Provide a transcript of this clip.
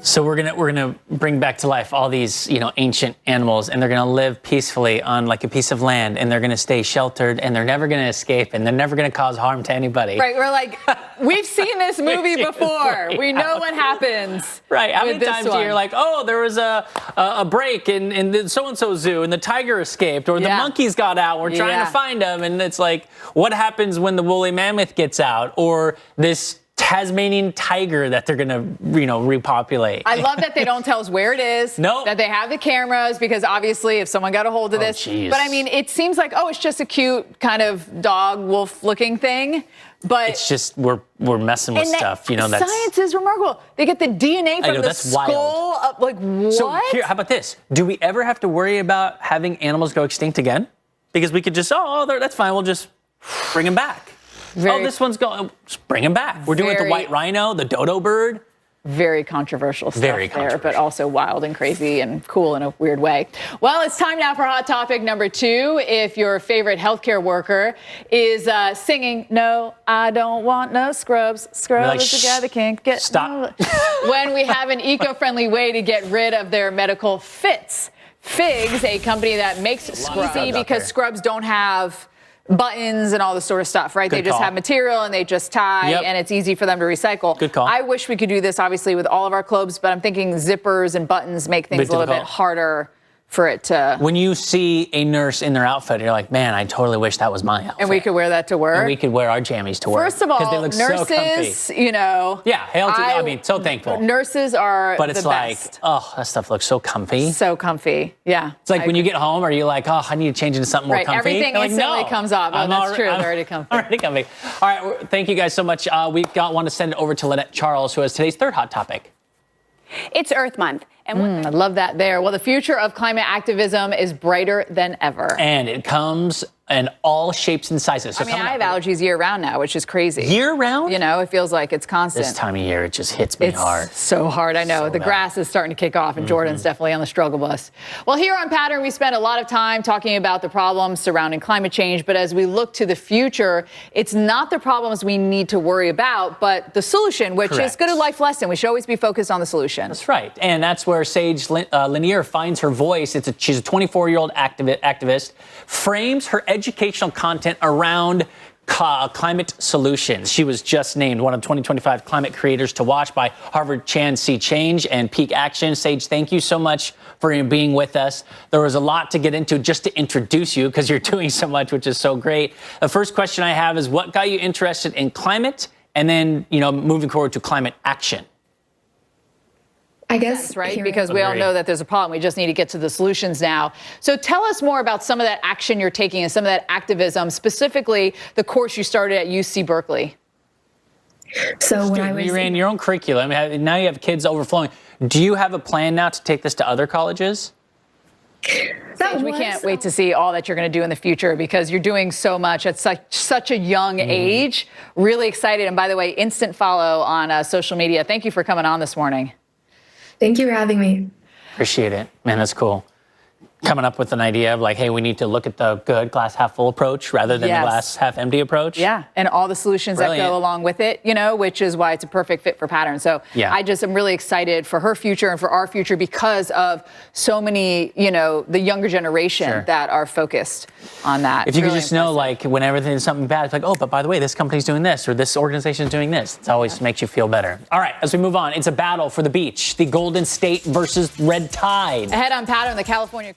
So we're gonna bring back to life all these, ancient animals, and they're gonna live peacefully on like a piece of land, and they're gonna stay sheltered, and they're never gonna escape, and they're never gonna cause harm to anybody. Right? We're like, we've seen this movie before. We know what happens. Right? How many times do you hear like, oh, there was a break in the so-and-so zoo, and the tiger escaped, or the monkeys got out. We're trying to find them, and it's like, what happens when the woolly mammoth gets out, or this Tasmanian tiger that they're gonna, repopulate. I love that they don't tell us where it is. No. That they have the cameras, because obviously if someone got a hold of this. Geez. But I mean, it seems like, it's just a cute kind of dog wolf looking thing. But it's just we're messing with stuff, that's science is remarkable. They get the DNA from the skull up, like what? So here, how about this? Do we ever have to worry about having animals go extinct again? Because we could just, that's fine, we'll just bring them back. This one's going. Just bring him back. We're doing it with the white rhino, the dodo bird. Very controversial stuff there, but also wild and crazy and cool in a weird way. Well, it's time now for hot topic number 2. If your favorite healthcare worker is singing, "No, I don't want no scrubs. Scrubs together can't get." Stop. No. When we have an eco-friendly way to get rid of their medical fits. Figs, a company that makes scrubs, because scrubs don't have buttons and all this sort of stuff, right? They just have material and they just tie, and it's easy for them to recycle. Good call. I wish we could do this, obviously, with all of our clothes, but I'm thinking zippers and buttons make things a little bit harder for it to. When you see a nurse in their outfit, you're like, man, I totally wish that was my outfit. And we could wear that to work. And we could wear our jammies to work. First of all, they look nurses, so comfy. Yeah, I mean, so thankful. Nurses are but it's the like, best. that stuff looks so comfy. So comfy, yeah. It's like when you get home, are you like, I need to change into something more comfy? Everything instantly comes off. Oh, that's true. They're already comfy. Already comfy. All right, thank you guys so much. We've got one to send it over to Lynette Charles, who has today's third hot topic. It's Earth Month. And I love that there. Well, the future of climate activism is brighter than ever. And it comes in all shapes and sizes. So I have allergies year-round now, which is crazy. Year-round? It feels like it's constant. This time of year, it just hits me hard. It's so hard, I know. The grass is starting to kick off, and Jordan's definitely on the struggle bus. Well, here on Pattern, we spend a lot of time talking about the problems surrounding climate change, but as we look to the future, it's not the problems we need to worry about, but the solution, which is good life lesson. We should always be focused on the solution. That's right, and that's where Sage Lanier finds her voice. She's a 24-year-old activist, frames her educational content around climate solutions. She was just named one of 2025 climate creators to watch by Harvard Chan See Change and Peak Action. Sage, thank you so much for being with us. There was a lot to get into just to introduce you because you're doing so much, which is so great. The first question I have is, what got you interested in climate and then, moving forward to climate action? I guess, right? Because we all know that there's a problem. We just need to get to the solutions now. So tell us more about some of that action you're taking and some of that activism, specifically the course you started at UC Berkeley. So when you ran your own curriculum, now you have kids overflowing. Do you have a plan now to take this to other colleges? We can't wait to see all that you're going to do in the future, because you're doing so much at such a young age. Really excited. And by the way, instant follow on social media. Thank you for coming on this morning. Thank you for having me. Appreciate it. Man, that's cool. Coming up with an idea of like, hey, we need to look at the good glass half full approach rather than the glass half empty approach. Yeah, and all the solutions that go along with it, which is why it's a perfect fit for Pattern. So I just am really excited for her future and for our future because of so many, the younger generation that are focused on that. If you could just know, like, whenever there's something bad, it's like, but by the way, this company's doing this or this organization is doing this. It always makes you feel better. All right, as we move on, it's a battle for the beach. The Golden State versus Red Tide. Ahead on Pattern, the California